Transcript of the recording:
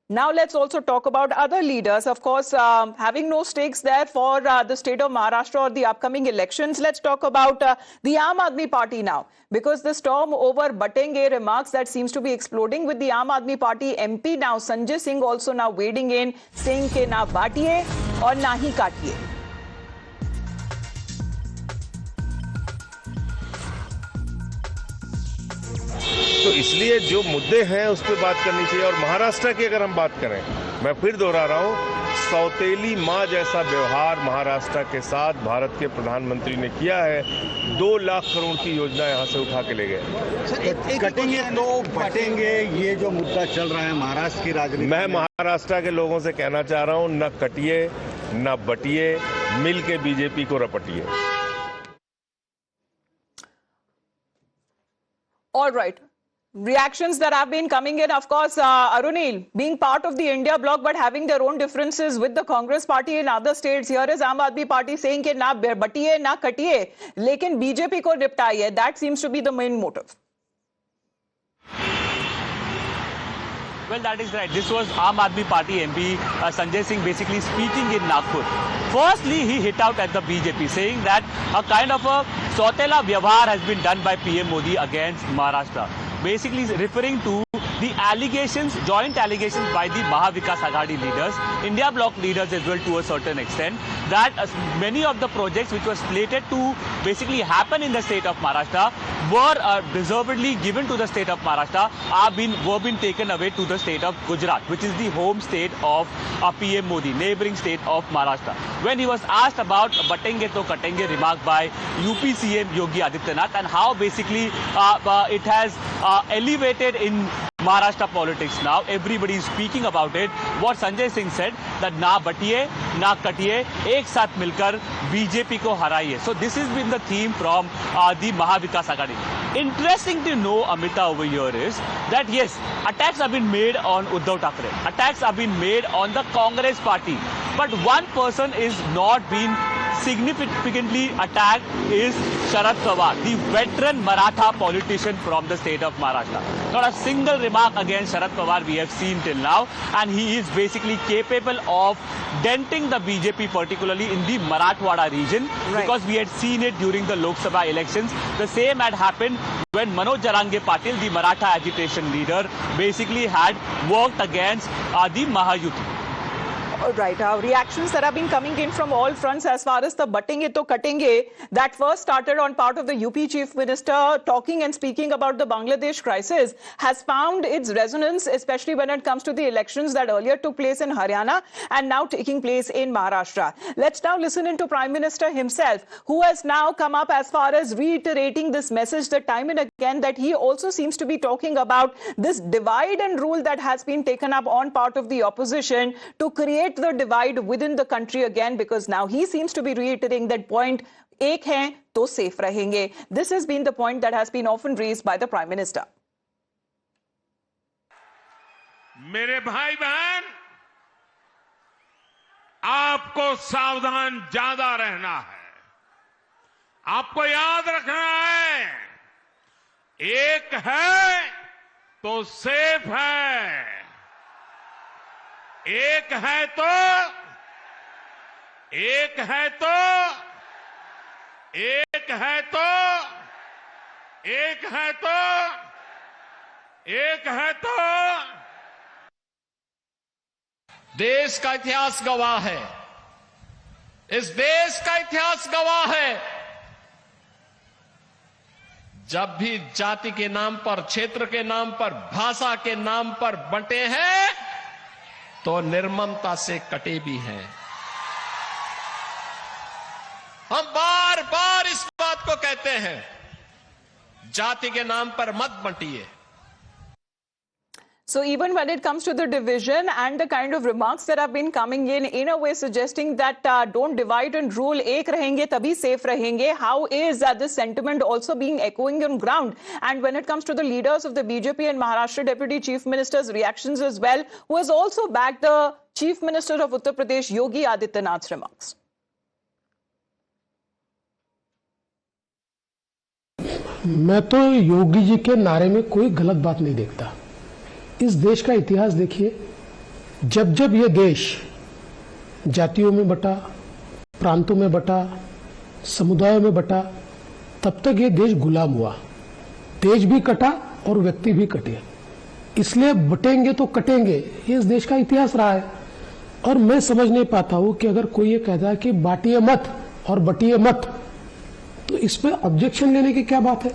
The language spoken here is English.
Now let's also talk about other leaders. Of course, having no stakes there for the state of Maharashtra or the upcoming elections. Let's talk about the Aam Aadmi Party now, because the storm over Batenge remarks that seems to be exploding with the Aam Aadmi Party MP now Sanjay Singh also now wading in, saying ke na baatiye aur na hi kaatiye. तो इसलिए जो मुद्दे हैं उस पर बात करनी चाहिए। और महाराष्ट्र की अगर हम बात करें, मैं फिर दोहरा रहा हूं, सौतेली माँ जैसा व्यवहार महाराष्ट्र के साथ भारत के प्रधानमंत्री ने किया है। 2 लाख करोड़ की योजना यहां से उठा के ले गए। कटेंगे तो बटेंगे, ये जो मुद्दा चल रहा है महाराष्ट्र की राजनीति, मैं महाराष्ट्र के लोगों से कहना चाह रहा हूं, न कटिए न बटिए, मिल के बीजेपी को रपटिए। All right. Reactions that have been coming in, of course, Arunil, being part of the India bloc but having their own differences with the Congress party in other states. Here is Aam Aadmi Party saying कि ना बटिए ना कटिए, लेकिन BJP को निपटाइए. That seems to be the main motive. Well, that is right. This was Aam Aadmi Party MP Sanjay Singh basically speaking in Nagpur. Firstly, he hit out at the BJP, saying that a kind of a Sautela Vyavahar has been done by PM Modi against Maharashtra. Basically referring to the allegations, joint allegations by the Maha Vikas Aghadi leaders, India bloc leaders as well to a certain extent, that many of the projects which were slated to basically happen in the state of Maharashtra were deservedly given to the state of Maharashtra, were being taken away to the state of Gujarat, which is the home state of PM Modi, neighboring state of Maharashtra. When he was asked about Batenge to Katenge remark by UP CM Yogi Adityanath and how basically it has elevated in Maharashtra politics now, everybody is speaking about it. What Sanjay Singh said that na batiye, na katiye, ek saath milkar BJP ko haraiye. So this has been the theme from the Maha Vikas Aghadi. Interesting to know, Amita, over here is that yes, attacks have been made on Uddhav Thackeray, attacks have been made on the Congress party, but one person is not being significantly attacked is Sharad Pawar, the veteran Maratha politician from the state of Maharashtra. Not a single remark against Sharad Pawar we have seen till now, and he is basically capable of denting the BJP, particularly in the Marathwada region, because we had seen it during the Lok Sabha elections. The same had happened when Manoj Jarange Patil, the Maratha agitation leader, basically had worked against the Mahayuti. All right, reactions that have been coming in from all fronts as far as the Batenge to Katenge, that first started on part of the UP Chief Minister talking and speaking about the Bangladesh crisis, has found its resonance, especially when it comes to the elections that earlier took place in Haryana and now taking place in Maharashtra. Let's now listen into Prime Minister himself, who has now come up as far as reiterating this message the time and again, that he also seems to be talking about this divide and rule that has been taken up on part of the opposition to create the divide within the country again, because now he seems to be reiterating that point, ek hai to safe rahenge. This has been the point that has been often raised by the Prime Minister. मेरे भाई बहन, आपको सावधान ज्यादा रहना है। आपको याद रखना है, एक है तो सेफ है, एक है तो एक है तो एक है तो एक है तो एक है तो देश का इतिहास गवाह है, इस देश का इतिहास गवाह है, जब भी जाति के नाम पर, क्षेत्र के नाम पर, भाषा के नाम पर बंटे हैं तो निर्ममता से कटे भी हैं। हम बार बार इस बात को कहते हैं, जाति के नाम पर मत बंटिए। So even when it comes to the division and the kind of remarks that have been coming in a way suggesting that don't divide and rule, ek rahenge tabhi safe rahenge, how is this sentiment also being echoing on ground? And when it comes to the leaders of the BJP and Maharashtra Deputy Chief Minister's reactions as well, who has also backed the Chief Minister of Uttar Pradesh, Yogi Adityanath's remarks. मैं तो योगी जी के नारे में कोई गलत बात नहीं देखता। इस देश का इतिहास देखिए, जब जब ये देश जातियों में बटा, प्रांतों में बटा, समुदायों में बटा, तब तक ये देश गुलाम हुआ। देश भी कटा और व्यक्ति भी कटे। इसलिए बटेंगे तो कटेंगे, ये इस देश का इतिहास रहा है। और मैं समझ नहीं पाता हूं कि अगर कोई ये कहता है कि बांटिए मत और बटिए मत, तो इस पे ऑब्जेक्शन लेने की क्या बात है।